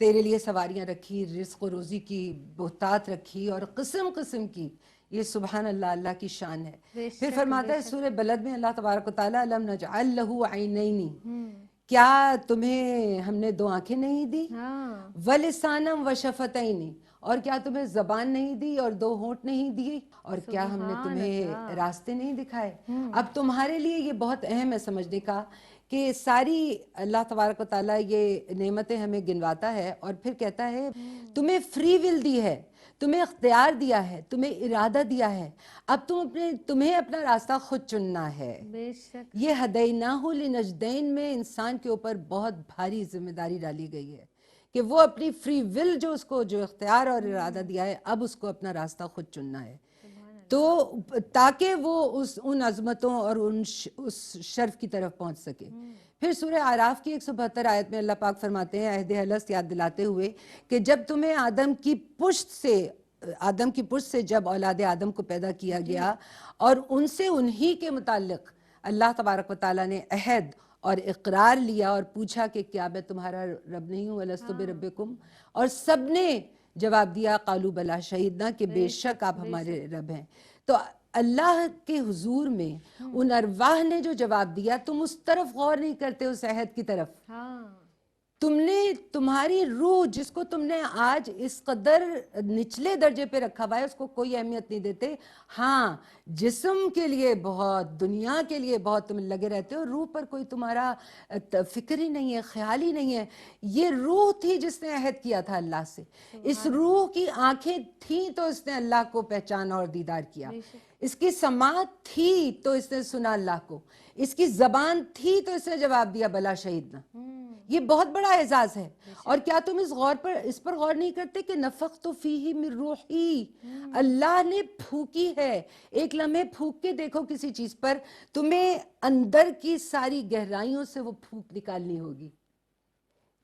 تیرے لیے سواریاں رکھی، رزق و روزی کی بہتات رکھی اور قسم قسم کی. یہ سبحان اللہ اللہ کی شان ہے. پھر فرماتا ہے سورہ بلد میں اللہ تبارک و تعالیٰ الم نجعل لہ عینین، کیا تمہیں ہم نے دو آنکھیں نہیں دی، ولسانم وشفتین، اور کیا تمہیں زبان نہیں دی اور دو ہونٹ نہیں دیے، اور کیا ہم نے تمہیں راستے نہیں دکھائے. اب تمہارے لیے یہ بہت اہم ہے سمجھنے کا کہ ساری اللہ تبارک و تعالیٰ یہ نعمتیں ہمیں گنواتا ہے اور پھر کہتا ہے تمہیں فری ول دی ہے، تمہیں اختیار دیا ہے، تمہیں ارادہ دیا ہے، اب تمہیں اپنا راستہ خود چننا ہے. بے شک یہ ہدیناہ لنجدین میں انسان کے اوپر بہت بھاری ذمہ داری ڈالی گئی ہے کہ وہ اپنی فری ول جو اس کو جو اختیار اور ارادہ دیا ہے اب اس کو اپنا راستہ خود چننا ہے، تو تاکہ وہ ان عظمتوں اور اس شرف کی طرف پہنچ سکے. پھر سورہ اعراف کی 172 آیت میں اللہ پاک فرماتے ہیں عہد الست یاد دلاتے ہوئے کہ جب تمہیں آدم کی پشت سے جب اولاد آدم کو پیدا کیا گیا اور ان سے انہی کے متعلق اللہ تبارک و تعالیٰ نے عہد اور اقرار لیا اور پوچھا کہ کیا میں تمہارا رب نہیں ہوں الستو بربکم، اور سب نے جواب دیا قالوا بلا شہیدنا کہ بے شک آپ ہمارے رب ہیں. تو اللہ کے حضور میں ان ارواح نے جو جواب دیا تم اس طرف غور نہیں کرتے، اس عہد کی طرف. تمہاری روح جس کو تم نے آج اس قدر نچلے درجے پہ رکھا ہوا ہے اس کو کوئی اہمیت نہیں دیتے. ہاں جسم کے لیے بہت، دنیا کے لیے بہت تم لگے رہتے ہو، روح پر کوئی تمہارا فکر ہی نہیں ہے، خیال ہی نہیں ہے. یہ روح تھی جس نے عہد کیا تھا اللہ سے، اس روح کی آنکھیں تھیں تو اس نے اللہ کو پہچانا اور دیدار کیا، اس کی سماعت تھی تو اس نے سنا اللہ کو، اس کی زبان تھی تو اس نے جواب دیا بلا شہیدنا. یہ بہت بڑا اعزاز ہے. اور کیا تم اس پر غور نہیں کرتے کہ نفخت فیہ من روحی، اللہ نے پھونکی ہے. ایک لمحے پھونک کے دیکھو کسی چیز پر، تمہیں اندر کی ساری گہرائیوں سے وہ پھونک نکالنی ہوگی.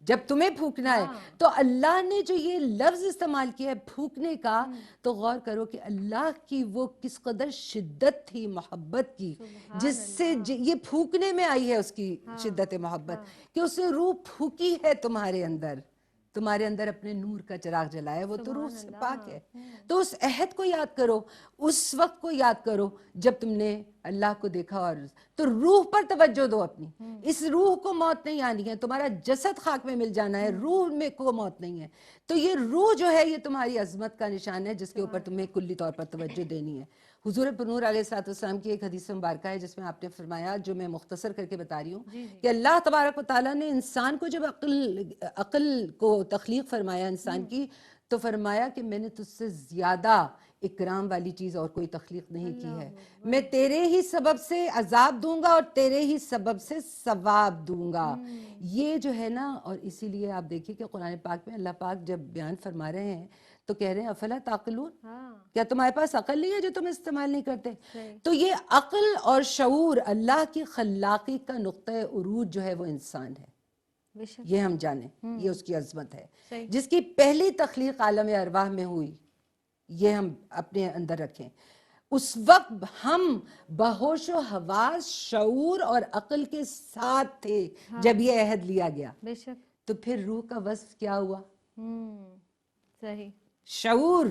جب تمہیں پھونکنا ہے تو اللہ نے جو یہ لفظ استعمال کیا ہے پھونکنے کا، تو غور کرو کہ اللہ کی وہ کس قدر شدت تھی محبت کی جس سے یہ پھونکنے میں آئی ہے، اس کی شدت محبت کہ اس نے روح پھونکی ہے تمہارے اندر اپنے نور کا چراغ جلایا، وہ تو روح سے پاک ہے. تو اس عہد کو یاد کرو، اس وقت کو یاد کرو جب تم نے اللہ کو دیکھا، اور تو روح پر توجہ دو اپنی. اس روح کو موت نہیں آنی ہے، تمہارا جسد خاک میں مل جانا ہے، روح میں کو موت نہیں ہے. تو یہ روح جو ہے یہ تمہاری عظمت کا نشان ہے جس کے اوپر تمہیں کلی طور پر توجہ دینی ہے. حضور پرنور علیہ السلام کی ایک حدیث مبارکہ ہے جس میں آپ نے فرمایا، جو میں مختصر کر کے بتا رہی ہوں، کہ اللہ تبارک و تعالیٰ نے انسان کو جب عقل کو تخلیق فرمایا انسان کی، تو فرمایا کہ میں نے تجھ سے زیادہ اکرام والی چیز اور کوئی تخلیق نہیں کی ہے. میں تیرے ہی سبب سے عذاب دوں گا اور تیرے ہی سبب سے ثواب دوں گا. یہ جو ہے نا، اور اسی لیے آپ دیکھیے کہ قرآن پاک میں اللہ پاک جب بیان فرما رہے ہیں تو کہہ رہے ہیں افلا تعقلون، کیا تمہارے پاس عقل نہیں ہے جو تم استعمال نہیں کرتے؟ تو یہ عقل اور شعور اللہ کی خلاقی کا نقطۂ عروج جو ہے وہ انسان ہے. یہ ہم جانیں، یہ اس کی عظمت ہے جس کی پہلی تخلیق عالم ارواح میں ہوئی. یہ ہم اپنے اندر رکھیں. اس وقت ہم بہوش و حواس، شعور اور عقل کے ساتھ تھے جب یہ عہد لیا گیا. تو پھر روح کا وصف کیا ہوا؟ صحیح. شعور،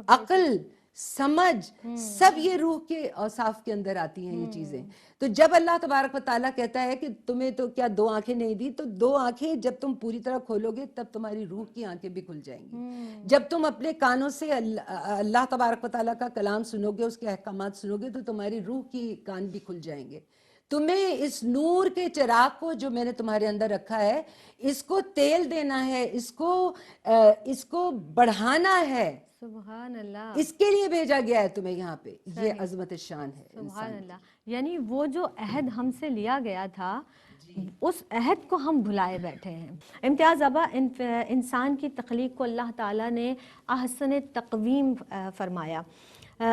عقل، سمجھ، سب یہ روح کے اوصاف کے اندر آتی ہیں یہ چیزیں. تو جب اللہ تبارک و تعالیٰ کہتا ہے کہ تمہیں تو کیا دو آنکھیں نہیں دی، تو دو آنکھیں جب تم پوری طرح کھولو گے تب تمہاری روح کی آنکھیں بھی کھل جائیں گی. جب تم اپنے کانوں سے اللہ تبارک و تعالیٰ کا کلام سنو گے، اس کے احکامات سنو گے، تو تمہاری روح کی کان بھی کھل جائیں گے. تمہیں اس نور کے چراغ کو جو میں نے تمہارے اندر رکھا ہے، اس کو تیل دینا ہے، اس کو بڑھانا ہے. سبحان اللہ. اس کے لیے بھیجا گیا ہے تمہیں یہاں پہ. یہ عظمت شان ہے. سبحان اللہ. یعنی وہ جو عہد ہم سے لیا گیا تھا اس عہد کو ہم بھلائے بیٹھے ہیں. امتیاز ابا، انسان کی تخلیق کو اللہ تعالیٰ نے احسن تقویم فرمایا.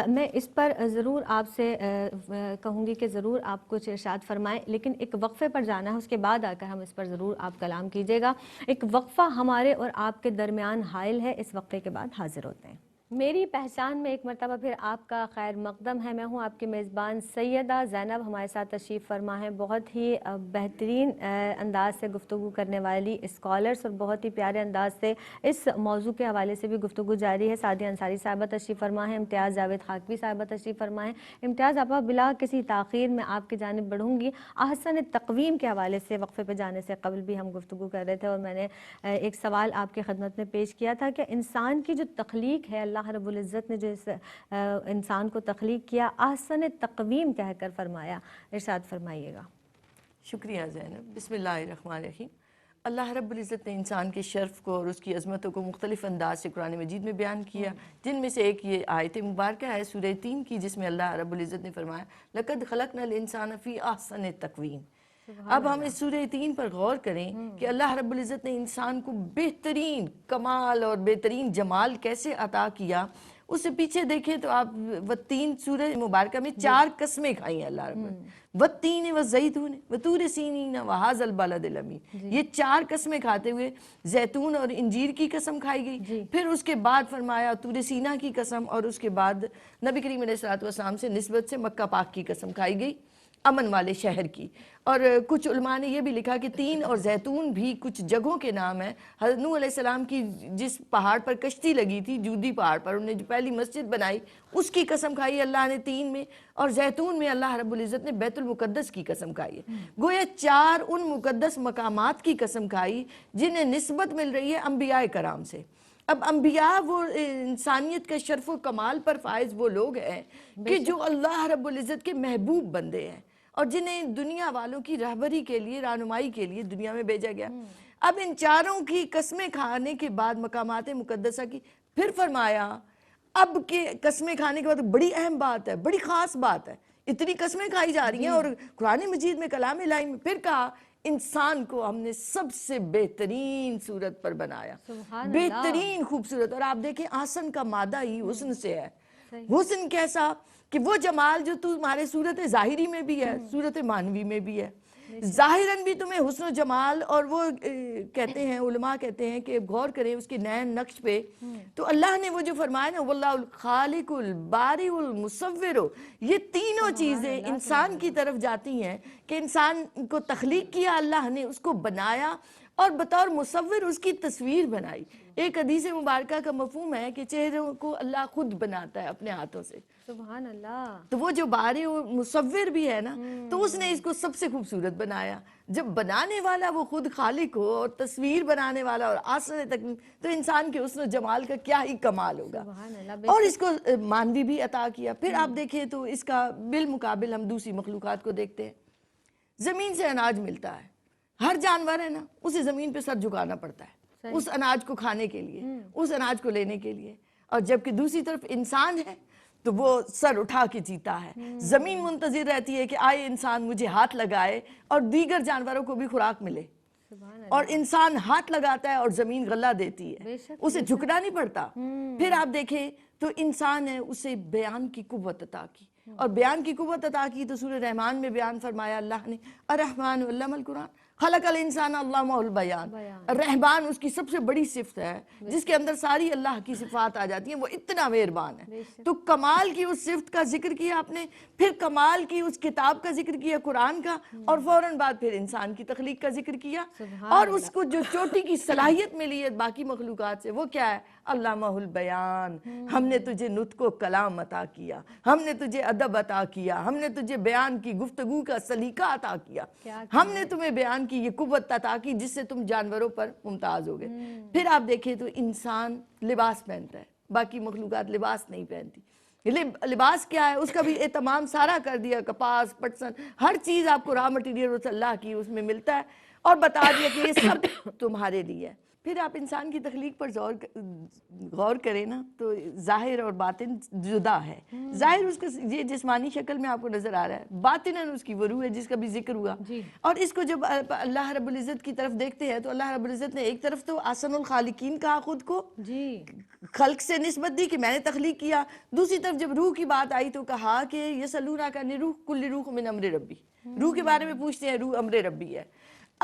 میں اس پر ضرور آپ سے کہوں گی کہ ضرور آپ کچھ ارشاد فرمائیں، لیکن ایک وقفے پر جانا ہے، اس کے بعد آ کر ہم اس پر ضرور آپ کلام کیجیے گا. ایک وقفہ ہمارے اور آپ کے درمیان حائل ہے، اس وقفے کے بعد حاضر ہوتے ہیں. میری پہچان میں ایک مرتبہ پھر آپ کا خیر مقدم ہے. میں ہوں آپ کی میزبان سیدہ زینب. ہمارے ساتھ تشریف فرما ہے بہت ہی بہترین انداز سے گفتگو کرنے والی اسکالرس اور بہت ہی پیارے انداز سے اس موضوع کے حوالے سے بھی گفتگو جاری ہے. سعدیہ انصاری صاحبہ تشریف فرما ہے, امتیاز جاوید خاکوی صاحبہ تشریف فرما ہے. امتیاز آپا, بلا کسی تاخیر میں آپ کی جانب بڑھوں گی. احسن تقویم کے حوالے سے وقفے پہ جانے سے قبل بھی ہم گفتگو کر رہے تھے اور میں نے ایک سوال آپ کی خدمت میں پیش کیا تھا کہ انسان کی جو تخلیق ہے, اللہ رب العزت نے جو اس انسان کو تخلیق کیا احسن تقویم کہہ کر فرمایا. ارشاد فرمائیے گا. شکریہ زینب. بسم اللہ الرحمن الرحیم. اللہ رب العزت نے انسان کے شرف کو اور اس کی عظمتوں کو مختلف انداز سے قرآن مجید میں بیان کیا, جن میں سے ایک یہ آیت مبارکہ ہے سورہ 3 کی, جس میں اللہ رب العزت نے فرمایا لَقَدْ خَلَقْنَا الْإِنسَانَ فِي أَحْسَنِ تَقْوِيمٍ. اب ہم اس سورہ 3 پر غور کریں کہ اللہ رب العزت نے انسان کو بہترین کمال اور بہترین جمال کیسے عطا کیا. اس سے پیچھے دیکھیں تو آپ والتین سورہ مبارکہ میں 4 قسمیں کھائی ہیں اللہ رب العزت. والتین والزیتون وطور سینین وہذا البلد الامین. یہ 4 قسمیں کھاتے ہوئے زیتون اور انجیر کی قسم کھائی گئی, پھر اس کے بعد فرمایا طور سینا کی قسم, اور اس کے بعد نبی کریم علیہ الصلوۃ والسلام سے نسبت سے مکہ پاک کی قسم کھائی گئی, امن والے شہر کی. اور کچھ علماء نے یہ بھی لکھا کہ تین اور زیتون بھی کچھ جگہوں کے نام ہیں. حضرت نوح علیہ السلام کی جس پہاڑ پر کشتی لگی تھی, جودی پہاڑ پر, انہوں نے جو پہلی مسجد بنائی اس کی قسم کھائی اللہ نے 3 میں, اور زیتون میں اللہ رب العزت نے بیت المقدس کی قسم کھائی ہے. گویا 4 ان مقدس مقامات کی قسم کھائی جنہیں نسبت مل رہی ہے انبیاء کرام سے. اب انبیاء وہ انسانیت کے شرف و کمال پر فائز وہ لوگ ہیں کہ جو اللہ رب العزت کے محبوب بندے ہیں اور جنہیں دنیا والوں کی رہبری کے لیے, رہنمائی کے لیے دنیا میں بھیجا گیا. اب ان 4 کی قسمیں کھانے کے بعد مقامات مقدسہ کی پھر فرمایا اب کہ قسمیں کھانے کے بعد بڑی اہم بات ہے, بڑی خاص بات ہے, اتنی قسمیں کھائی جا رہی ہیں اور قرآن مجید میں کلام الہی میں پھر کہا انسان کو ہم نے سب سے بہترین صورت پر بنایا, بہترین خوبصورت. اور آپ دیکھیں احسن کا مادہ ہی حسن سے ہے. حسن کیسا کہ وہ جمال جو تمہارے صورت ظاہری میں بھی ہے, صورت معنوی میں بھی ہے. ظاہراً بھی تمہیں حسن و جمال, اور وہ کہتے ہیں علماء کہتے ہیں کہ غور کریں اس کے نین نقش پہ, تو اللہ نے وہ جو فرمایا نا واللہ الخالق البارئ المصور, یہ تینوں چیزیں انسان کی طرف جاتی ہیں کہ انسان کو تخلیق کیا اللہ نے, اس کو بنایا اور بطور مصور اس کی تصویر بنائی. ایک حدیث مبارکہ کا مفہوم ہے کہ چہروں کو اللہ خود بناتا ہے اپنے ہاتھوں سے. سبحان اللہ. تو وہ جو بارئ و مصور بھی ہے نا, تو اس نے اس کو سب سے خوبصورت بنایا. جب بنانے والا وہ خود خالق ہو اور تصویر بنانے والا اور آسن تک, تو انسان کے حسن و جمال کا کیا ہی کمال ہوگا. اور اس کو مانوی بھی عطا کیا. پھر آپ دیکھیں تو اس کا بالمقابل ہم دوسری مخلوقات کو دیکھتے ہیں. زمین سے اناج ملتا ہے, ہر جانور ہے نا اسے زمین پہ سر جھکانا پڑتا ہے اس اناج کو کھانے کے لیے, اس اناج کو لینے کے لیے. اور جبکہ دوسری طرف انسان ہے تو وہ سر اٹھا کے جیتا ہے. زمین منتظر رہتی ہے کہ آئے انسان مجھے ہاتھ لگائے اور دیگر جانوروں کو بھی خوراک ملے, اور انسان ہاتھ لگاتا ہے اور زمین غلہ دیتی ہے, اسے جھکنا نہیں پڑتا. پھر آپ دیکھیں تو انسان ہے, اسے بیان کی قوت عطا کی, اور بیان کی قوت عطا کی تو سورہ رحمان میں بیان فرمایا اللہ نے الرحمن علم القرآن خلق الانسان علمہ البیان. رحمان اس کی سب سے بڑی صفت ہے جس کے اندر ساری اللہ کی صفات آ جاتی ہیں, وہ اتنا مہربان ہے. تو کمال کی اس صفت کا ذکر کیا آپ نے, پھر کمال کی اس کتاب کا ذکر کیا قرآن کا, اور فوراً بعد پھر انسان کی تخلیق کا ذکر کیا. اور اس کو جو چوٹی کی صلاحیت ملی ہے باقی مخلوقات سے وہ کیا ہے, علامہ البیان. ہم نے تجھے نطق و کلام عطا کیا, ہم نے تجھے ادب عطا کیا, ہم نے تجھے بیان کی گفتگو کا سلیقہ عطا کیا, ہم نے تمہیں بیان کی یہ قوت عطا کی جس سے تم جانوروں پر ممتاز ہو گئے. پھر آپ دیکھیں تو انسان لباس پہنتا ہے, باقی مخلوقات لباس نہیں پہنتی. لباس کیا ہے, اس کا بھی اہتمام سارا کر دیا, کپاس پٹسن ہر چیز آپ کو را مٹیریل اس اللہ کی اس میں ملتا ہے, اور بتا دیا کہ یہ سب تمہارے لیے ہے. پھر آپ انسان کی تخلیق پر غور کریں نا تو ظاہر اور باطن جدا ہے. ظاہر اس کا یہ جسمانی شکل میں آپ کو نظر آ رہا ہے, باطناً اس کی وہ روح ہے جس کا بھی ذکر ہوا. اور اس کو جب اللہ رب العزت کی طرف دیکھتے ہیں تو اللہ رب العزت نے ایک طرف تو احسن الخالقین کہا خود کو, خلق سے نسبت دی کہ میں نے تخلیق کیا. دوسری طرف جب روح کی بات آئی تو کہا کہ یسألونک عن الروح قل الروح من امر ربی, روح کے بارے میں پوچھتے ہیں, روح امر ربی ہے.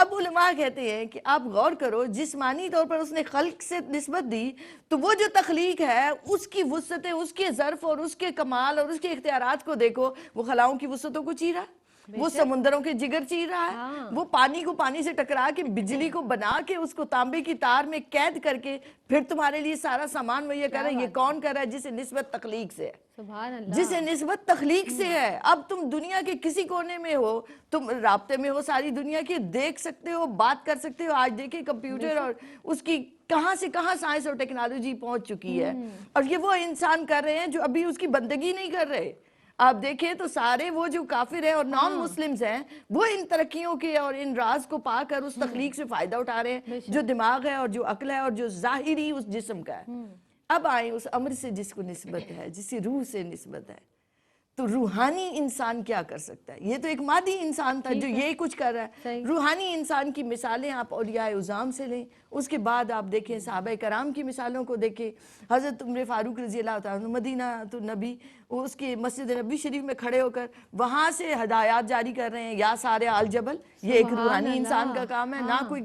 اب علماء کہتے ہیں کہ آپ غور کرو، جسمانی طور پر اس نے خلق سے نسبت دی، تو وہ جو تخلیق ہے اس کی وسعتیں، اس کے ظرف اور اس کے کمال اور اس کے اختیارات کو دیکھو، وہ خلاؤں کی وسعتوں کو چیرا، وہ سمندروں کے جگر چیر رہا ہے، وہ پانی کو پانی سے ٹکرا کے بجلی کو بنا کے اس کو تانبے کی تار میں قید کر کے پھر تمہارے لیے سارا سامان مہیا کر رہا ہے۔ یہ کون کر رہا ہے؟ جسے نسبت تخلیق سے ہے، سبحان اللہ، جسے نسبت تخلیق سے ہے۔ اب تم دنیا کے کسی کونے میں ہو، تم رابطے میں ہو ساری دنیا کے، دیکھ سکتے ہو، بات کر سکتے ہو۔ آج دیکھیں کمپیوٹر اور اس کی کہاں سے کہاں سائنس اور ٹیکنالوجی پہنچ چکی ہے، اور یہ وہ انسان کر رہے ہیں جو ابھی اس کی بندگی نہیں کر رہے۔ آپ دیکھیں تو سارے وہ جو کافر ہیں اور نان مسلمز ہیں، وہ ان ترقیوں کے اور ان راز کو پا کر اس تخلیق سے فائدہ اٹھا رہے ہیں جو دماغ ہے اور جو عقل ہے اور جو ظاہری اس جسم کا ہے۔ اب آئیں اس امر سے جس کو نسبت ہے، جسے روح سے نسبت ہے، تو روحانی انسان کیا کر سکتا ہے؟ یہ تو ایک مادی انسان تھا جو یہی کچھ کر رہا ہے۔ روحانی انسان کی مثالیں آپ اولیاء عظام سے لیں، اس کے بعد آپ دیکھیں صحابہ کرام کی مثالوں کو دیکھیں۔ حضرت عمر فاروق رضی اللہ تعالیٰ عنہ مدینہ تو نبی، اس کے مسجد نبی شریف میں کھڑے ہو کر وہاں سے ہدایات جاری کر رہے ہیں، یا سارے آل جبل۔ یہ ایک روحانی انسان کا کام ہے، نہ کوئی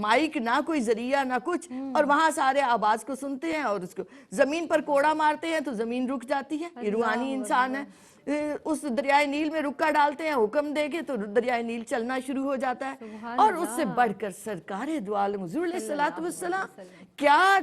مائک، نہ کوئی ذریعہ، نہ کچھ، اور وہاں سارے آواز کو سنتے ہیں اور اس کو زمین پر کوڑا مارتے ہیں تو زمین رک جاتی ہے۔ یہ روحانی انسان ہے۔ اس دریائے نیل میں رکا ڈالتے ہیں حکم دے کے تو دریائے نیل چلنا شروع ہو جاتا ہے۔ اور اس سے بڑھ کر سرکار دو عالم حضور علیہ السلام، کیا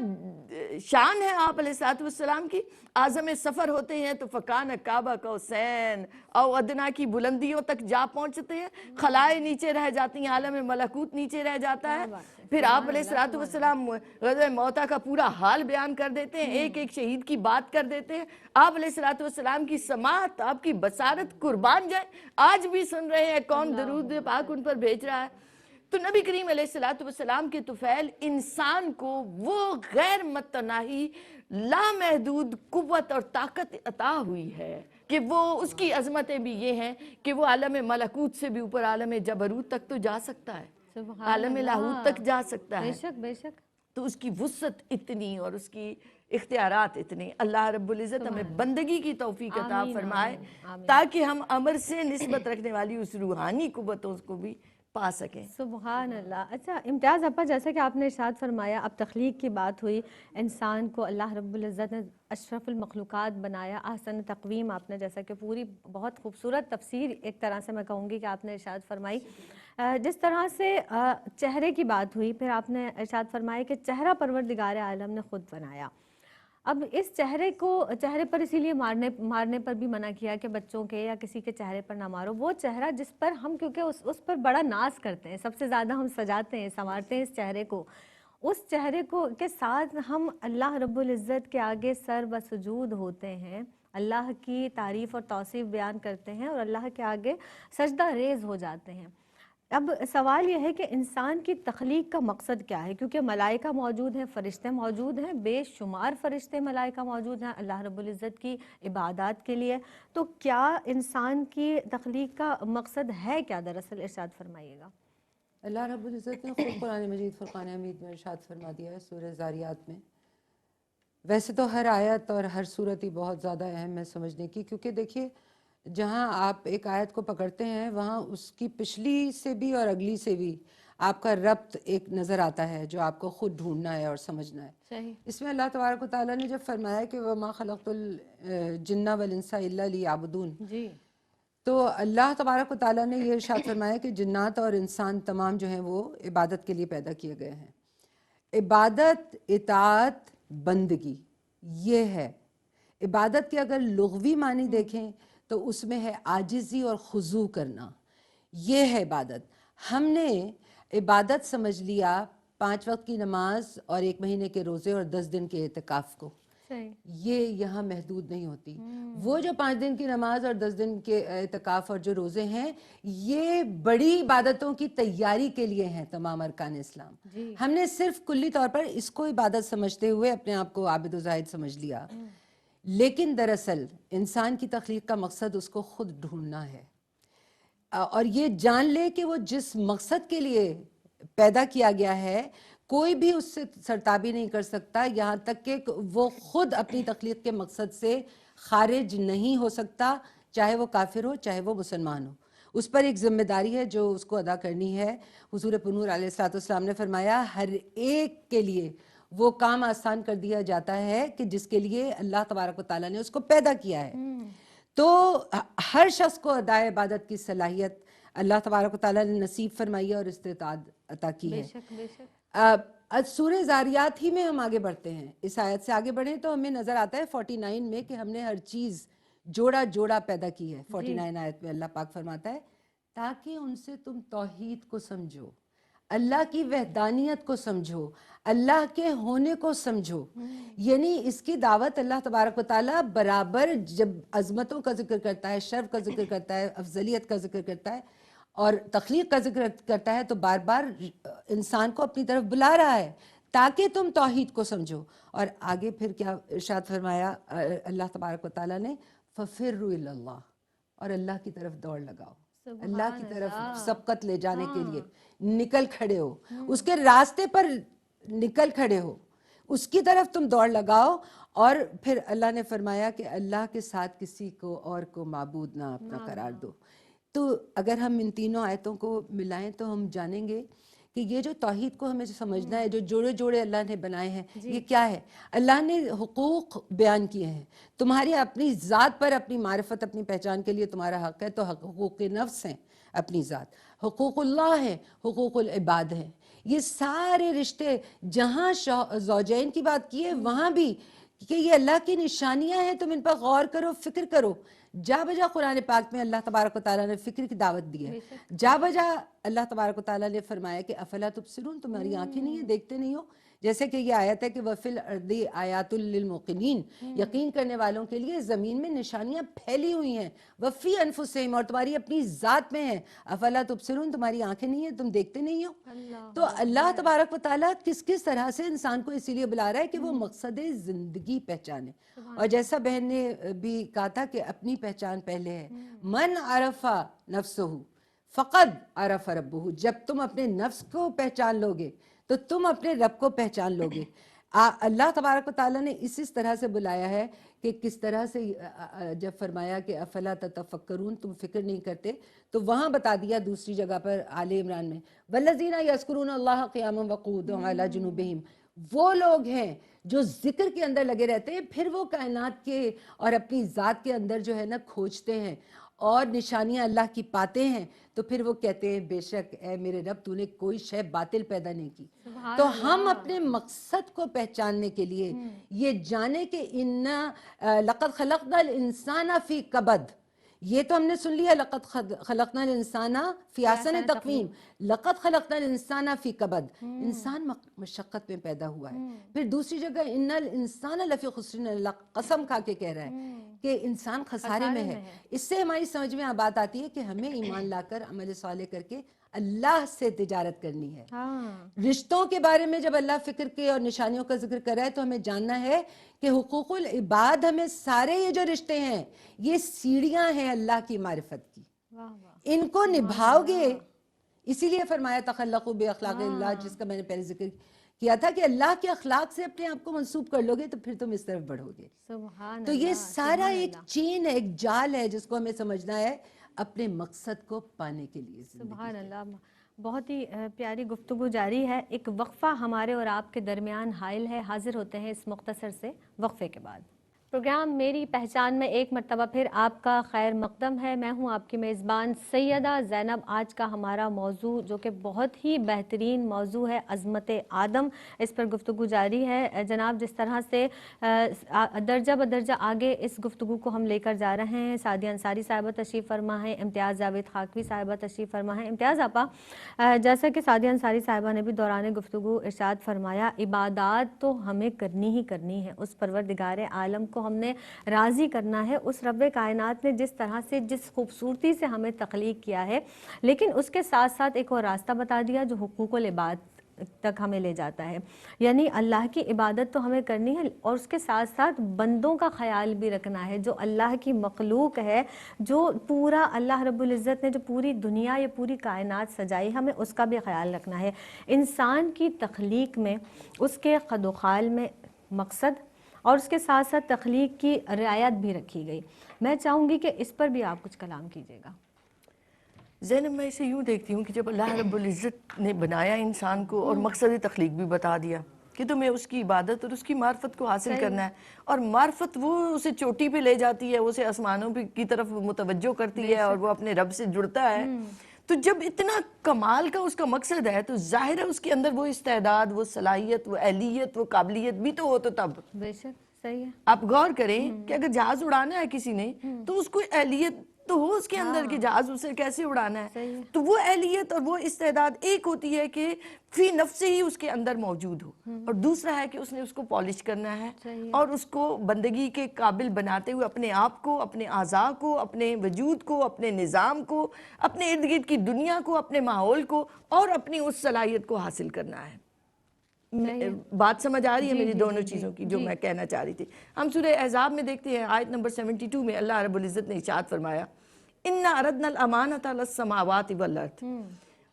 شان ہے آپ علیہ السلام کی۔ اعظم سفر ہوتے ہیں تو فکان کعبہ قوسین او ادنا کی بلندیوں تک جا پہنچتے ہیں، خلائے نیچے رہ جاتی ہیں، عالم ملکوت نیچے رہ جاتا ہے۔ پھر آپ علیہ السلام غزوہ موتا کا پورا حال بیان کر دیتے ہیں، ایک ایک شہید کی بات کر دیتے ہیں۔ آپ علیہ السلام کی سماعت، آپ کی بصارت قربان جائے، آج بھی سن رہے ہیں کون درود پاک ان پر بھیج رہا ہے۔ تو نبی کریم علیہ السلام کے طفیل انسان کو وہ غیر متناہی لامحدود قوت اور طاقت عطا ہوئی ہے کہ وہ اس کی عظمتیں بھی یہ ہیں کہ وہ عالم ملکوت سے بھی اوپر عالم جبروت تک تو جا سکتا ہے، عالم لاہوت تک جا سکتا ہے۔ بے شک بے شک۔ تو اس کی وسعت اتنی اور اس کی اختیارات اتنی، اللہ رب العزت ہمیں بندگی کی توفیق عطا فرمائے تاکہ ہم امر سے نسبت رکھنے والی اس روحانی قوتوں کو بھی پا سکیں۔ سبحان اللہ۔ اچھا امتیاز اپا، جیسا کہ آپ نے ارشاد فرمایا، اب تخلیق کی بات ہوئی، انسان کو اللہ رب العزت نے اشرف المخلوقات بنایا، احسن تقویم، آپ نے جیسا کہ پوری بہت خوبصورت تفسیر ایک طرح سے میں کہوں گی کہ آپ نے ارشاد فرمائی۔ جس طرح سے چہرے کی بات ہوئی، پھر آپ نے ارشاد فرمایا کہ چہرہ پروردگار عالم نے خود بنایا۔ اب اس چہرے پر اسی لیے مارنے پر بھی منع کیا کہ بچوں کے یا کسی کے چہرے پر نہ مارو۔ وہ چہرہ جس پر ہم کیونکہ اس پر بڑا ناز کرتے ہیں، سب سے زیادہ ہم سجاتے ہیں، سنوارتے ہیں اس چہرے کو، اس چہرے کو کے ساتھ ہم اللہ رب العزت کے آگے سر بسجود ہوتے ہیں، اللہ کی تعریف اور توصیف بیان کرتے ہیں اور اللہ کے آگے سجدہ ریز ہو جاتے ہیں۔ اب سوال یہ ہے کہ انسان کی تخلیق کا مقصد کیا ہے؟ کیونکہ ملائکہ موجود ہیں، فرشتے موجود ہیں، بے شمار فرشتے ملائکہ موجود ہیں اللہ رب العزت کی عبادات کے لیے، تو کیا انسان کی تخلیق کا مقصد ہے کیا دراصل؟ ارشاد فرمائیے گا۔ اللہ رب العزت نے خود قرآن مجید فرقان حمید میں ارشاد فرما دیا ہے سورہ زاریات میں۔ ویسے تو ہر آیت اور ہر صورت ہی بہت زیادہ اہم ہے سمجھنے کی، کیونکہ دیکھیے جہاں آپ ایک آیت کو پکڑتے ہیں وہاں اس کی پچھلی سے بھی اور اگلی سے بھی آپ کا ربط ایک نظر آتا ہے جو آپ کو خود ڈھونڈنا ہے اور سمجھنا ہے۔ صحیح۔ اس میں اللہ تبارک و تعالیٰ نے جب فرمایا کہ وَمَا خَلَقْتُ الْجِنَّ وَالْإِنسَ إِلَّا لِيَعْبُدُونَ، جی، تو اللہ تبارک و تعالیٰ نے یہ ارشاد فرمایا کہ جنات اور انسان تمام جو ہیں وہ عبادت کے لیے پیدا کیے گئے ہیں۔ عبادت، اطاعت، بندگی، یہ ہے عبادت کے اگر لغوی معنی دیکھیں تو اس میں ہے عاجزی اور خضوع کرنا، یہ ہے عبادت۔ ہم نے عبادت سمجھ لیا 5 وقت کی نماز اور 1 مہینے کے روزے اور 10 دن کے اعتکاف کو، یہ یہاں محدود نہیں ہوتی۔ وہ جو 5 دن کی نماز اور 10 دن کے اعتکاف اور جو روزے ہیں، یہ بڑی عبادتوں کی تیاری کے لیے ہیں تمام ارکان اسلام۔ ہم نے صرف کلی طور پر اس کو عبادت سمجھتے ہوئے اپنے آپ کو عابد و زاہد سمجھ لیا، لیکن دراصل انسان کی تخلیق کا مقصد اس کو خود ڈھونڈنا ہے، اور یہ جان لے کہ وہ جس مقصد کے لیے پیدا کیا گیا ہے کوئی بھی اس سے سرتابی نہیں کر سکتا، یہاں تک کہ وہ خود اپنی تخلیق کے مقصد سے خارج نہیں ہو سکتا، چاہے وہ کافر ہو چاہے وہ مسلمان ہو۔ اس پر ایک ذمہ داری ہے جو اس کو ادا کرنی ہے. حضور پنور علیہ الصلوۃ والسلام نے فرمایا ہر ایک کے لیے وہ کام آسان کر دیا جاتا ہے کہ جس کے لیے اللہ تبارک و تعالیٰ نے اس کو پیدا کیا ہے. تو ہر شخص کو ادائے عبادت کی صلاحیت اللہ تبارک و تعالیٰ نے نصیب فرمائی ہے اور استطاعت عطا کی ہے. سورہ زاریات ہی میں ہم آگے بڑھتے ہیں, اس آیت سے آگے بڑھیں تو ہمیں نظر آتا ہے 49 میں کہ ہم نے ہر چیز جوڑا جوڑا پیدا کی ہے. 49 آیت میں اللہ پاک فرماتا ہے تاکہ ان سے تم توحید کو سمجھو, اللہ کی وحدانیت کو سمجھو, اللہ کے ہونے کو سمجھو. یعنی اس کی دعوت اللہ تبارک و تعالیٰ برابر جب عظمتوں کا ذکر کرتا ہے, شرف کا ذکر کرتا ہے, افضلیت کا ذکر کرتا ہے اور تخلیق کا ذکر کرتا ہے تو بار بار انسان کو اپنی طرف بلا رہا ہے تاکہ تم توحید کو سمجھو. اور آگے پھر کیا ارشاد فرمایا اللہ تبارک و تعالیٰ نے, فَفِرُّوا إِلَى اللَّهِ, اور اللہ کی طرف دوڑ لگاؤ, اللہ کی طرف سبقت لے جانے کے لیے نکل کھڑے ہو, اس کے راستے پر نکل کھڑے ہو, اس کی طرف تم دوڑ لگاؤ. اور پھر اللہ نے فرمایا کہ اللہ کے ساتھ کسی کو اور کو معبود نہ اپنا قرار دو. تو اگر ہم ان تینوں آیتوں کو ملائیں تو ہم جانیں گے کہ یہ جو توحید کو ہمیں سمجھنا ہے, جو جوڑے جوڑے اللہ نے بنائے ہیں, یہ کیا ہے. اللہ نے حقوق بیان کیے ہیں, تمہاری اپنی ذات پر اپنی معرفت, اپنی پہچان کے لیے تمہارا حق ہے, تو حقوق نفس ہیں اپنی ذات, حقوق اللہ ہیں, حقوق العباد ہیں. یہ سارے رشتے جہاں زوجین کی بات کی ہے وہاں بھی کہ یہ اللہ کی نشانیاں ہیں, تم ان پر غور کرو, فکر کرو. جا بجا قرآن پاک میں اللہ تبارک و تعالیٰ نے فکر کی دعوت دی ہے. جا بجا اللہ تبارک و تعالیٰ نے فرمایا کہ افلا تبصرون, تمہاری آنکھیں نہیں ہیں, دیکھتے نہیں ہو. جیسے کہ یہ آیت ہے کہ وَفِي الْأَرْضِ آیَاتٌ لِّلْمُوقِنِينَ, یقین کرنے والوں کے لیے زمین میں نشانیاں پھیلی ہوئی ہیں. وَفِي أَنفُسِهِمْ, اور تمہاری اپنی ذات میں ہیں. افلا تبصرون, تمہاری آنکھیں نہیں ہیں, تم دیکھتے نہیں ہو. تو اللہ تبارک و تعالیٰ کس کس طرح سے انسان کو اسی لیے بلا رہا ہے کہ وہ مقصد زندگی پہچانے. اور جیسا بہن نے بھی کہا تھا کہ اپنی پہچان پہلے ہے. من عرف نفسہ فقد عرف ربہ, جب تم اپنے نفس کو پہچان لوگے تو تم اپنے رب کو پہچان لوگے. اللہ تبارک و تعالیٰ نے اس طرح سے بلایا ہے کہ کس طرح سے جب فرمایا کہ افلا تتفکرون, تم فکر نہیں کرتے, تو وہاں بتا دیا دوسری جگہ پر آل عمران میں والذین یذکرون اللہ قیاما وقعودا وعلی جنوبہم, وہ لوگ ہیں جو ذکر کے اندر لگے رہتے ہیں, پھر وہ کائنات کے اور اپنی ذات کے اندر جو ہے نا کھوجتے ہیں اور نشانیاں اللہ کی پاتے ہیں, تو پھر وہ کہتے ہیں بے شک اے میرے رب تو نے کوئی شے باطل پیدا نہیں کی. تو ہم اپنے مقصد کو پہچاننے کے لیے یہ جانے کہ لقد خلقنا الانسان فی کبد, یہ تو ہم نے سن لیا لقد خلقنا الانسان فی احسن تقویم, لقد خلقنا الانسان فی کبد, انسان مشقت میں پیدا ہوا ہے. پھر دوسری جگہ ان الانسان لفی خسر, اللہ قسم کھا کے کہہ رہا ہے کہ انسان خسارے میں ہے. اس سے ہماری سمجھ میں بات آتی ہے کہ ہمیں ایمان لا کر عمل صالح کر کے اللہ سے تجارت کرنی ہے. رشتوں کے بارے میں جب اللہ فکر کے اور نشانیوں کا ذکر کر رہا ہے تو ہمیں جاننا ہے کہ حقوق العباد ہمیں سارے یہ جو رشتے ہیں یہ سیڑھیاں ہیں اللہ کی معرفت کی, ان کو نبھاؤ گے. اسی لیے فرمایا تخلقوا باخلاق اللہ, جس کا میں نے پہلے ذکر کیا تھا کہ اللہ کے اخلاق سے اپنے آپ کو منسوب کر لو گے تو پھر تم اس طرف بڑھو گے. تو یہ سارا ایک چین ہے, ایک جال ہے جس کو ہمیں سمجھنا ہے اپنے مقصد کو پانے کے لیے. سبحان اللہ, بہت ہی پیاری گفتگو جاری ہے. ایک وقفہ ہمارے اور آپ کے درمیان حائل ہے, حاضر ہوتے ہیں اس مختصر سے وقفے کے بعد. پروگرام میری پہچان میں ایک مرتبہ پھر آپ کا خیر مقدم ہے. میں ہوں آپ کی میزبان سیدہ زینب. آج کا ہمارا موضوع جو کہ بہت ہی بہترین موضوع ہے, عظمت آدم, اس پر گفتگو جاری ہے. جناب جس طرح سے درجہ بدرجہ آگے اس گفتگو کو ہم لے کر جا رہے ہیں, سعدیہ انصاری صاحبہ تشریف فرما ہیں, امتیاز جاوید خاکوی صاحبہ تشریف فرما ہیں. امتیاز آپا, جیسا کہ سعدیہ انصاری صاحبہ نے بھی دوران گفتگو ارشاد فرمایا, عبادات تو ہمیں کرنی ہی کرنی ہے. اس پروردگار عالم کو ہم نے راضی کرنا ہے, اس رب کائنات نے جس طرح سے جس خوبصورتی سے ہمیں تخلیق کیا ہے, لیکن اس کے ساتھ ساتھ ایک اور راستہ بتا دیا جو حقوق العباد تک ہمیں لے جاتا ہے. یعنی اللہ کی عبادت تو ہمیں کرنی ہے اور اس کے ساتھ ساتھ بندوں کا خیال بھی رکھنا ہے. جو اللہ کی مخلوق ہے, جو پورا اللہ رب العزت نے جو پوری دنیا یا پوری کائنات سجائی, ہمیں اس کا بھی خیال رکھنا ہے. انسان کی تخلیق میں, اس کے قد و خال میں مقصد اور اس کے ساتھ ساتھ تخلیق کی رعایت بھی رکھی گئی. میں چاہوں گی کہ اس پر بھی آپ کچھ کلام کیجیے گا. زینب میں اسے یوں دیکھتی ہوں کہ جب اللہ رب العزت نے بنایا انسان کو اور مقصد تخلیق بھی بتا دیا کہ تمہیں اس کی عبادت اور اس کی معرفت کو حاصل کرنا ہے، اور معرفت وہ اسے چوٹی پہ لے جاتی ہے، وہ اسے آسمانوں کی طرف متوجہ کرتی ہے اور وہ اپنے رب سے جڑتا ہے. تو جب اتنا کمال کا اس کا مقصد ہے تو ظاہر ہے اس کے اندر وہ استعداد، وہ صلاحیت، وہ اہلیت، وہ قابلیت بھی تو ہو. تو تب بے شک صحیح ہے. آپ غور کریں کہ اگر جہاز اڑانا ہے کسی نے تو اس کو اہلیت تو ہو اس کے اندر کہ جہاز اسے کیسے اڑانا ہے. تو وہ اہلیت اور وہ استعداد ایک ہوتی ہے کہ فی نفس ہی اس کے اندر موجود ہو، اور دوسرا ہے کہ اس نے اس کو پالش کرنا ہے اور اس کو بندگی کے قابل بناتے ہوئے اپنے آپ کو، اپنے اعضاء کو، اپنے وجود کو، اپنے نظام کو، اپنے ارد گرد کی دنیا کو، اپنے ماحول کو اور اپنی اس صلاحیت کو حاصل کرنا ہے. بات سمجھ آ رہی ہے میری دونوں چیزوں کی جو میں کہنا چاہ رہی تھی. ہم سورہ احزاب میں دیکھتے ہیں آیت نمبر 72 میں اللہ رب العزت نے ارشاد فرمایا اِنَّا عَرَضْنَا الْأَمَانَةَ عَلَى السَّمَاوَاتِ وَالْأَرْضِ.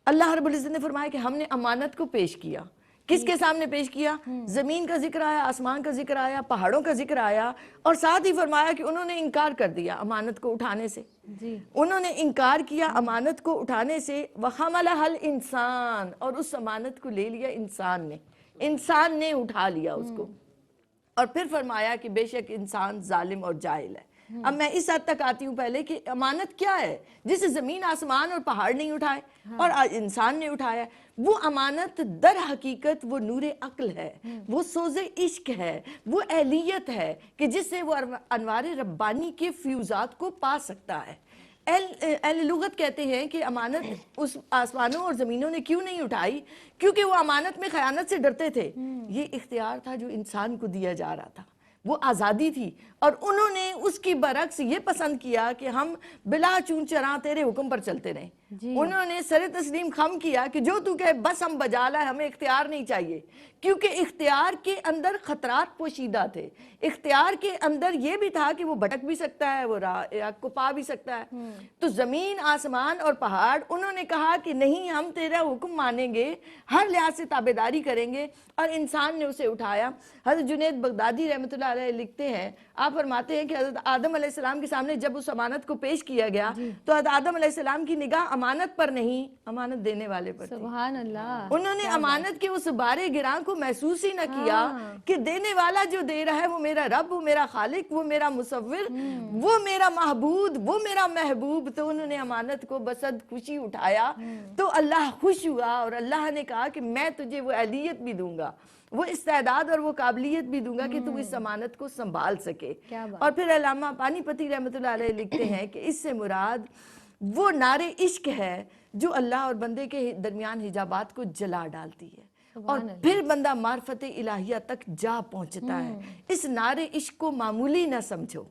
اللہ رب العزت نے فرمایا کہ ہم نے امانت کو پیش کیا. کس کے سامنے پیش کیا؟ زمین کا ذکر آیا، آسمان کا ذکر آیا، پہاڑوں کا ذکر آیا، اور ساتھ ہی فرمایا کہ انہوں نے انکار کر دیا امانت کو اٹھانے سے. انہوں نے انکار کیا امانت کو اٹھانے سے. وَحَمَلَهَا الْإِنسَانُ، اور اس امانت کو لے لیا انسان نے اٹھا لیا اس کو. اور پھر فرمایا کہ بے شک انسان ظالم اور جاہل ہے. اب میں اس حد تک آتی ہوں پہلے کہ امانت کیا ہے جسے زمین آسمان اور پہاڑ نہیں اٹھائے اور انسان نے اٹھایا. وہ امانت در حقیقت وہ نور عقل ہے، وہ سوز عشق ہے، وہ اہلیت ہے کہ جس سے وہ انوار ربانی کے فیوزات کو پا سکتا ہے. اہل لغت کہتے ہیں کہ امانت اس آسمانوں اور زمینوں نے کیوں نہیں اٹھائی؟ کیونکہ وہ امانت میں خیانت سے ڈرتے تھے. یہ اختیار تھا جو انسان کو دیا جا رہا تھا، وہ آزادی تھی، اور انہوں نے اس کی برعکس یہ پسند کیا کہ ہم بلا چون چراں تیرے حکم پر چلتے رہیں. انہوں نے سر تسلیم خم کیا کہ جو تو کہے بس ہم بجا لائے، ہمیں اختیار نہیں چاہیے. کیونکہ اختیار کے اندر خطرات پوشیدہ تھے. اختیار کے اندر یہ بھی تھا کہ وہ بھٹک بھی سکتا ہے، وہ راہ کو پا بھی سکتا ہے. تو زمین، آسمان اور پہاڑ انہوں نے کہا کہ نہیں، ہم تیرا حکم مانیں گے، ہر لحاظ سے تابعداری کریں گے، اور انسان نے اسے اٹھایا. حضرت جنید بغدادی رحمۃ اللہ علیہ لکھتے ہیں، آپ فرماتے ہیں کہ حضرت آدم علیہ السلام کے سامنے جب اس امانت کو پیش کیا گیا تو حضرت آدم علیہ السلام کی نگاہ امانت پر نہیں، امانت دینے والے پر تھی. سبحان اللہ. انہوں نے امانت کے اس بارے گراں کو محسوس ہی نہ کیا کہ دینے والا جو دے رہا ہے وہ میرا رب، وہ میرا خالق، وہ میرا مصور، وہ میرا معبود، وہ میرا محبوب. تو انہوں نے امانت کو بصد خوشی اٹھایا. تو اللہ خوش ہوا اور اللہ نے کہا کہ میں تجھے وہ اہلیت بھی دوں گا، وہ استعداد اور وہ قابلیت بھی دوں گا کہ تم اس امانت کو سنبھال سکے. اور پھر علامہ پانی پتی رحمۃ اللہ علیہ لکھتے ہیں کہ اس سے مراد وہ نار عشق ہے جو اللہ اور بندے کے درمیان حجابات کو جلا ڈالتی ہے، اور پھر بندہ معرفت الہیہ تک جا پہنچتا ہے. اس نار عشق کو معمولی نہ سمجھو،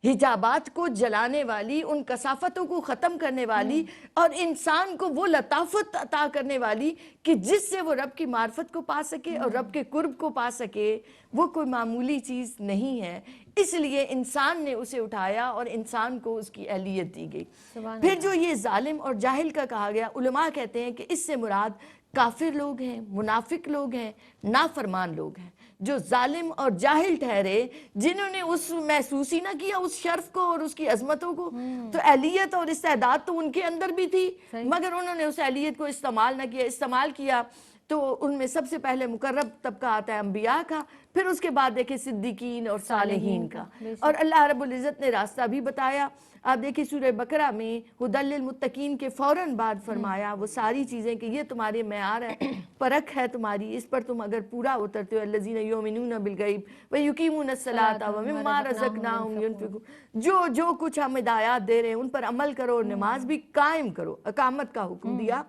حجابات کو جلانے والی، ان کثافتوں کو ختم کرنے والی، اور انسان کو وہ لطافت عطا کرنے والی کہ جس سے وہ رب کی معرفت کو پا سکے اور رب کے قرب کو پا سکے، وہ کوئی معمولی چیز نہیں ہے. اس لیے انسان نے اسے اٹھایا اور انسان کو اس کی اہلیت دی گئی. پھر جو یہ ظالم اور جاہل کا کہا گیا، علماء کہتے ہیں کہ اس سے مراد کافر لوگ ہیں، منافق لوگ ہیں، نافرمان لوگ ہیں جو ظالم اور جاہل ٹھہرے، جنہوں نے اس محسوس ہی نہ کیا اس شرف کو اور اس کی عظمتوں کو. تو اہلیت اور استعداد تو ان کے اندر بھی تھی، مگر انہوں نے اس اہلیت کو استعمال نہ کیا. استعمال کیا تو ان میں سب سے پہلے مقرب طبقہ آتا ہے انبیاء کا، پھر اس کے بعد دیکھیں صدیقین اور صالحین کا، اور اللہ رب العزت نے راستہ بھی بتایا. آپ دیکھیں سورہ بقرہ میں ہدی للمتقین کے فوراً بعد فرمایا وہ ساری چیزیں کہ یہ تمہارے معیار ہے، پرکھ ہے تمہاری، اس پر تم اگر پورا اترتے ہو. الذین یؤمنون بالغیب ویقیمون الصلاۃ ومما رزقناہم ینفقون، جو کچھ ہم ہدایات دے رہے ہیں ان پر عمل کرو اور نماز بھی قائم کرو. اقامت کا حکم دیا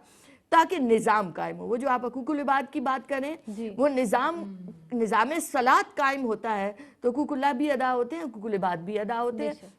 تاکہ نظام قائم ہو. وہ جو آپ حقوق العباد کی بات کریں، وہ نظام صلاۃ قائم ہوتا ہے تو حقوق اللہ بھی ادا ہوتے ہیں، حقوق العباد بھی ادا ہوتے ہیں.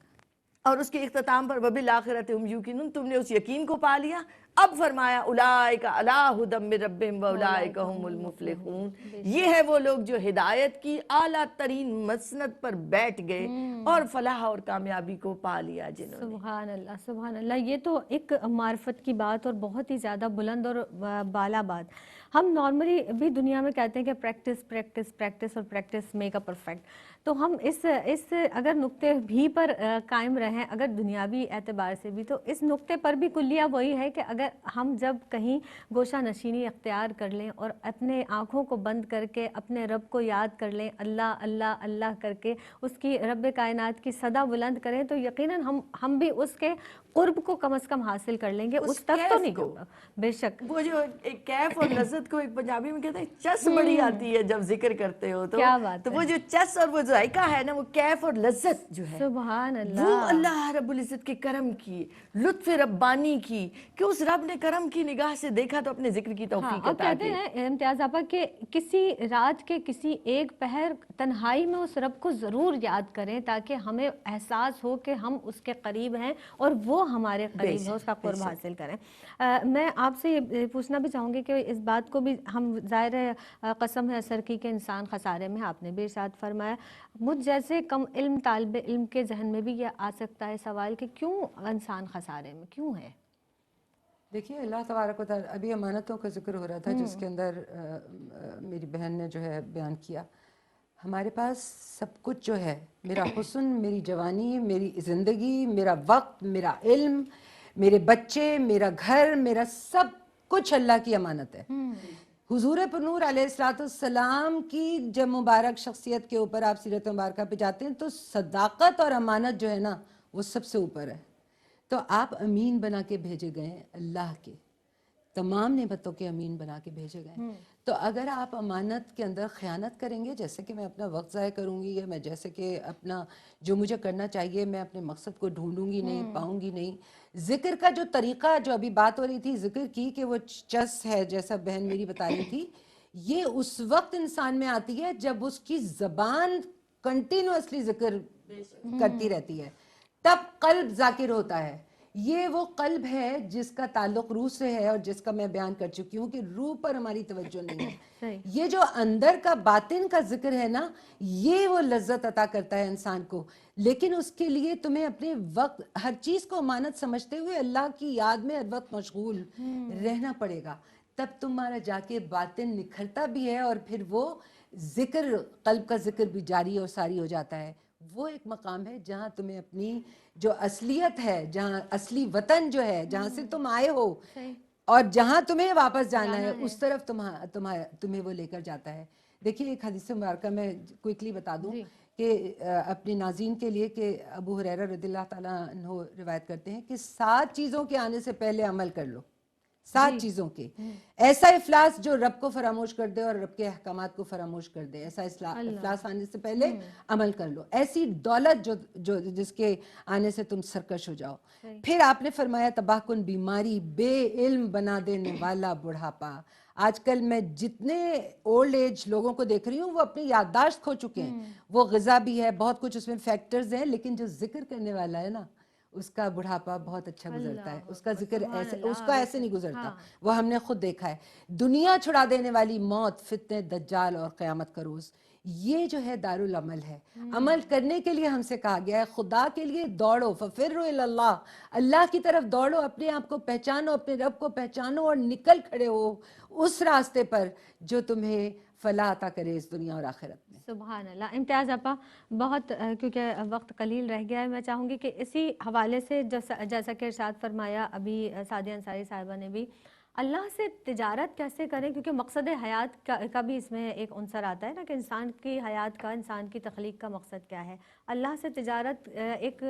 اور اس کے اختتام پر وبالآخرۃ ہم یوقنون، تم نے اس یقین کو پا لیا. اب فرمایا اولئک علی ھدی من ربہم واولئک هم المفلحون، یہ ہے وہ لوگ جو ہدایت کی اعلیٰ ترین مسند پر بیٹھ گئے اور فلاح اور کامیابی کو پا لیا جنہوں نے. سبحان اللہ، سبحان اللہ. یہ تو ایک معرفت کی بات اور بہت ہی زیادہ بلند اور بالا بات. ہم نارملی بھی دنیا میں کہتے ہیں کہ پریکٹس پریکٹس پریکٹس اور پریکٹس میک اے پرفیکٹ. تو ہم اس اگر نقطے بھی پر قائم رہیں, اگر دنیاوی اعتبار سے بھی, تو اس نقطے پر بھی کلیہ وہی ہے کہ اگر ہم جب کہیں گوشہ نشینی اختیار کر لیں اور اپنے آنکھوں کو بند کر کے اپنے رب کو یاد کر لیں, اللہ اللہ اللہ کر کے اس کی رب کائنات کی صدا بلند کریں, تو یقیناً ہم بھی اس کے قرب کو کم از کم حاصل کر لیں گے. اس تک تو نہیں ہوگا بے شک. وہ جو ایک کیف اور لذت کو ایک پنجابی میں کہتے ہیں چس بڑی آتی ہے جب ذکر کرتے ہو, تو وہ جو چس اور وہ ذائقہ ہے نا, وہ کیف اور لذت جو ہے, سبحان اللہ, وہ اللہ رب العزت کے کرم کی, لطف ربانی کی, کہ اس رب نے کرم کی نگاہ سے دیکھا تو اپنے ذکر کی توفیق عطا کی. کہتے ہیں امتیاز آپا کہ کسی رات کے کسی ایک پہر تنہائی میں اس رب کو ضرور یاد کریں تاکہ ہمیں احساس ہو کہ ہم اس کے قریب ہیں اور وہ ہمارے قریب ہے, اس کا قرب حاصل کریں. میں آپ سے یہ پوچھنا بھی چاہوں گی کہ اس بات کو بھی ہم ظاہر ہے قسم ہے اثر کی کہ انسان خسارے میں, آپ نے بھی ارشاد فرمایا, مجھ جیسے کم علم طالب علم کے ذہن میں بھی یہ آ سکتا ہے سوال کہ کیوں انسان خسارے میں کیوں ہے؟ دیکھیے اللہ تبارک و تعالیٰ, ابھی امانتوں کا ذکر ہو رہا تھا جس کے اندر میری بہن نے جو ہے بیان کیا, ہمارے پاس سب کچھ جو ہے, میرا حسن, میری جوانی, میری زندگی, میرا وقت, میرا علم, میرے بچے, میرا گھر, میرا سب کچھ اللہ کی امانت ہے. حضور پر نور علیہ السلام کی جب مبارک شخصیت کے اوپر آپ سیرت مبارکہ پہ جاتے ہیں تو صداقت اور امانت جو ہے نا وہ سب سے اوپر ہے. تو آپ امین بنا کے بھیجے گئے ہیں, اللہ کے تمام نعمتوں کے امین بنا کے بھیجے گئے ہیں. تو اگر آپ امانت کے اندر خیانت کریں گے, جیسے کہ میں اپنا وقت ضائع کروں گی, یا میں جیسے کہ اپنا جو مجھے کرنا چاہیے میں اپنے مقصد کو ڈھونڈوں گی نہیں, پاؤں گی نہیں. ذکر کا جو طریقہ, جو ابھی بات ہو رہی تھی ذکر کی کہ وہ چس ہے, جیسا بہن میری بتا رہی تھی, یہ اس وقت انسان میں آتی ہے جب اس کی زبان کنٹینوسلی ذکر کرتی رہتی ہے, تب قلب ذاکر ہوتا ہے. یہ وہ قلب ہے جس کا تعلق روح سے ہے, اور جس کا میں بیان کر چکی ہوں کہ روح پر ہماری توجہ نہیں ہے. یہ جو اندر کا باطن کا ذکر ہے نا, یہ وہ لذت عطا کرتا ہے انسان کو. لیکن اس کے لیے تمہیں اپنے وقت, ہر چیز کو امانت سمجھتے ہوئے اللہ کی یاد میں ہر وقت مشغول رہنا پڑے گا, تب تمہارا جا کے باطن نکھرتا بھی ہے, اور پھر وہ ذکر, قلب کا ذکر بھی جاری اور ساری ہو جاتا ہے. وہ ایک مقام ہے جہاں تمہیں اپنی جو اصلیت ہے, جہاں اصلی وطن جو ہے, جہاں سے تم آئے ہو اور جہاں تمہیں واپس جانا ہے, اس طرف تمہیں وہ لے کر جاتا ہے. دیکھیے ایک حدیث مبارکہ میں کوئکلی بتا دوں کہ اپنے ناظرین کے لیے, کہ ابو ہریرہ رضی اللہ تعالیٰ عنہ روایت کرتے ہیں کہ 7 چیزوں کے آنے سے پہلے عمل کر لو, 7 چیزوں کے. ایسا افلاس جو رب کو فراموش کر دے اور رب کے احکامات کو فراموش کر دے, ایسا افلاس آنے سے پہلے عمل کر لو. ایسی دولت جو جس کے آنے سے تم سرکش ہو جاؤ. پھر آپ نے فرمایا تباہ کن بیماری, بے علم بنا دینے والا بڑھاپا. آج کل میں جتنے اولڈ ایج لوگوں کو دیکھ رہی ہوں وہ اپنی یادداشت کھو چکے ہیں. وہ غذا بھی ہے, بہت کچھ اس میں فیکٹرز ہیں, لیکن جو ذکر کرنے والا ہے نا اس کا بڑھاپا بہت اچھا گزرتا ہے. اس کا ذکر ایسے, اس کا ایسے نہیں گزرتا, وہ ہم نے خود دیکھا ہے. دنیا چھڑا دینے والی موت, فتنے, دجال اور قیامت کا روز, یہ جو ہے دارالعمل ہے. عمل کرنے کے لیے ہم سے کہا گیا ہے, خدا کے لیے دوڑو, ففروا الی اللہ, اللہ کی طرف دوڑو, اپنے آپ کو پہچانو, اپنے رب کو پہچانو اور نکل کھڑے ہو اس راستے پر جو تمہیں فلاح عطا کرے اس دنیا اور آخرت میں. سبحان اللہ. امتیاز آپا, بہت کیونکہ وقت قلیل رہ گیا ہے, میں چاہوں گی کہ اسی حوالے سے جیسا کہ ارشاد فرمایا ابھی سعدیہ انصاری صاحبہ نے بھی, اللہ سے تجارت کیسے کریں, کیونکہ مقصد حیات کا بھی اس میں ایک عنصر آتا ہے نا کہ انسان کی حیات کا, انسان کی تخلیق کا مقصد کیا ہے. اللہ سے تجارت ایک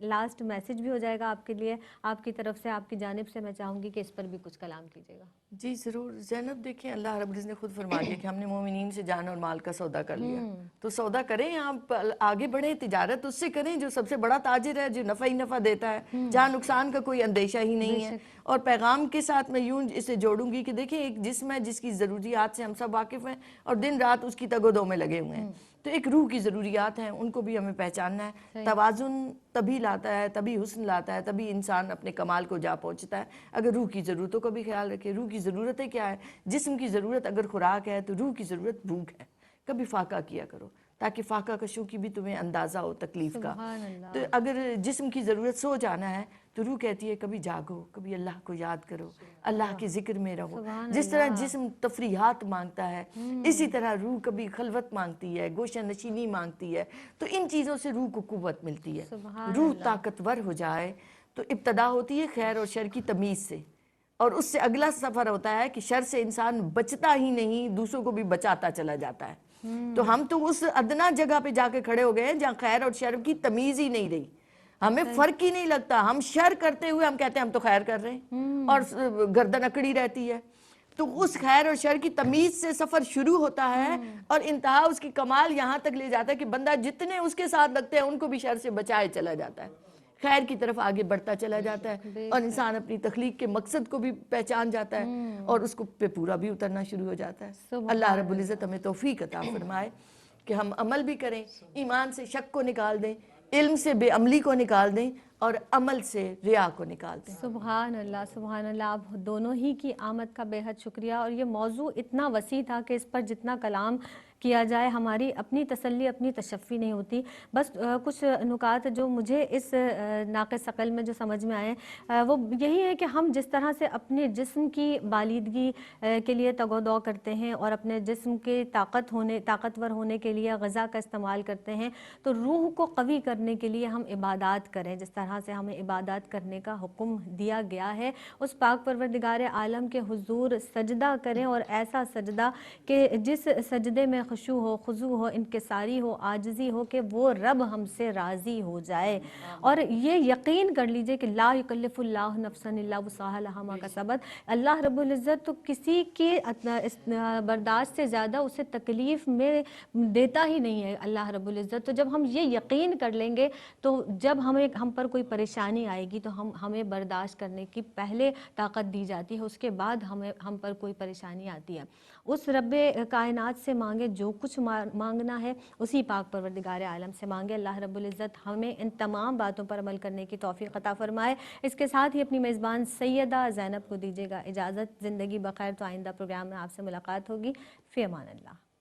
لاسٹ میسج بھی ہو جائے گا آپ کے لیے, آپ کی طرف سے, آپ کی جانب سے. میں چاہوں گی کہ اس پر بھی کچھ کلام کیجیے گا. جی ضرور زینب. دیکھیں اللہ رب العزت نے خود فرما دیا کہ ہم نے مومنین سے جان اور مال کا سودا کر لیا, تو سودا کریں, آپ آگے بڑھیں, تجارت اس سے کریں جو سب سے بڑا تاجر ہے, جو نفع ہی نفع دیتا ہے, جہاں نقصان کا کوئی اندیشہ ہی نہیں ہے. اور پیغام کے ساتھ میں یوں اسے جوڑوں گی کہ دیکھیں ایک جسم ہے جس کی ضروریات سے ہم سب واقف ہیں, اور دن رات اس کی تگ و دو میں لگے ہوئے ہیں. تو ایک روح کی ضروریات ہیں, ان کو بھی ہمیں پہچاننا ہے. توازن تبھی لاتا ہے, تبھی حسن لاتا ہے, تبھی انسان اپنے کمال کو جا پہنچتا ہے. اگر روح کی ضرورتوں کا بھی خیال رکھے. روح کی ضرورتیں کیا ہے؟ جسم کی ضرورت اگر خوراک ہے تو روح کی ضرورت بھوک ہے. کبھی فاقہ کیا کرو. تاکہ فاقہ کشوں کی بھی تمہیں اندازہ ہو تکلیف کا. سبحان اللہ. تو اگر جسم کی ضرورت سو جانا ہے تو روح کہتی ہے کبھی جاگو, کبھی اللہ کو یاد کرو, اللہ کے ذکر میں رہو. جس طرح جسم تفریحات مانگتا ہے اسی طرح روح کبھی خلوت مانگتی ہے, گوشہ نشینی مانگتی ہے. تو ان چیزوں سے روح کو قوت ملتی ہے. روح طاقتور ہو جائے تو ابتدا ہوتی ہے خیر اور شر کی تمیز سے, اور اس سے اگلا سفر ہوتا ہے کہ شر سے انسان بچتا ہی نہیں, دوسروں کو بھی بچاتا چلا جاتا ہے. تو ہم تو اس ادنا جگہ پہ جا کے کھڑے ہو گئے ہیں جہاں خیر اور شر کی تمیز ہی نہیں رہی, ہمیں فرق ہی نہیں لگتا. ہم شر کرتے ہوئے ہم کہتے ہیں ہم تو خیر کر رہے ہیں, اور گردن اکڑی رہتی ہے. تو اس خیر اور شر کی تمیز سے سفر شروع ہوتا ہے, اور انتہا اس کی کمال یہاں تک لے جاتا ہے کہ بندہ جتنے اس کے ساتھ لگتے ہیں ان کو بھی شر سے بچائے چلا جاتا ہے, خیر کی طرف آگے بڑھتا چلا جاتا ہے, اور انسان اپنی تخلیق کے مقصد کو بھی پہچان جاتا ہے, اور اس کو پہ پورا بھی اترنا شروع ہو جاتا ہے. اللہ رب العزت ہمیں توفیق عطا فرمائے کہ ہم عمل بھی کریں, ایمان سے شک کو نکال دیں, علم سے بے عملی کو نکال دیں, اور عمل سے ریا کو نکال دیں. سبحان اللہ, سبحان اللہ. آپ دونوں ہی کی آمد کا بے حد شکریہ. اور یہ موضوع اتنا وسیع تھا کہ اس پر جتنا کلام کیا جائے ہماری اپنی تسلی, اپنی تشفی نہیں ہوتی. بس کچھ نکات جو مجھے اس ناقص عقل میں جو سمجھ میں آئے وہ یہی ہے کہ ہم جس طرح سے اپنے جسم کی بالیدگی کے لیے تگ و دو کرتے ہیں اور اپنے جسم کے طاقتور ہونے کے لیے غذا کا استعمال کرتے ہیں, تو روح کو قوی کرنے کے لیے ہم عبادات کریں. جس طرح سے ہمیں عبادات کرنے کا حکم دیا گیا ہے, اس پاک پروردگار عالم کے حضور سجدہ کریں, اور ایسا سجدہ کہ جس سجدے میں خشوع ہو, خضوع ہو, انکساری ہو, عاجزی ہو, کہ وہ رب ہم سے راضی ہو جائے. اور یہ یقین کر لیجئے کہ لا یکلف اللہ نفسا الا وسعها لها ما کسبت. اللہ رب العزت تو کسی کی برداشت سے زیادہ اسے تکلیف میں دیتا ہی نہیں ہے اللہ رب العزت. تو جب ہم یہ یقین کر لیں گے تو جب ہم پر کوئی پریشانی آئے گی تو ہمیں برداشت کرنے کی پہلے طاقت دی جاتی ہے, اس کے بعد ہم پر کوئی پریشانی آتی ہے. اس رب کائنات سے مانگے, جو کچھ مانگنا ہے اسی پاک پروردگار عالم سے مانگے. اللہ رب العزت ہمیں ان تمام باتوں پر عمل کرنے کی توفیق عطا فرمائے. اس کے ساتھ ہی اپنی میزبان سیدہ زینب کو دیجیے گا اجازت. زندگی بخیر, تو آئندہ پروگرام میں آپ سے ملاقات ہوگی. فی امان اللہ.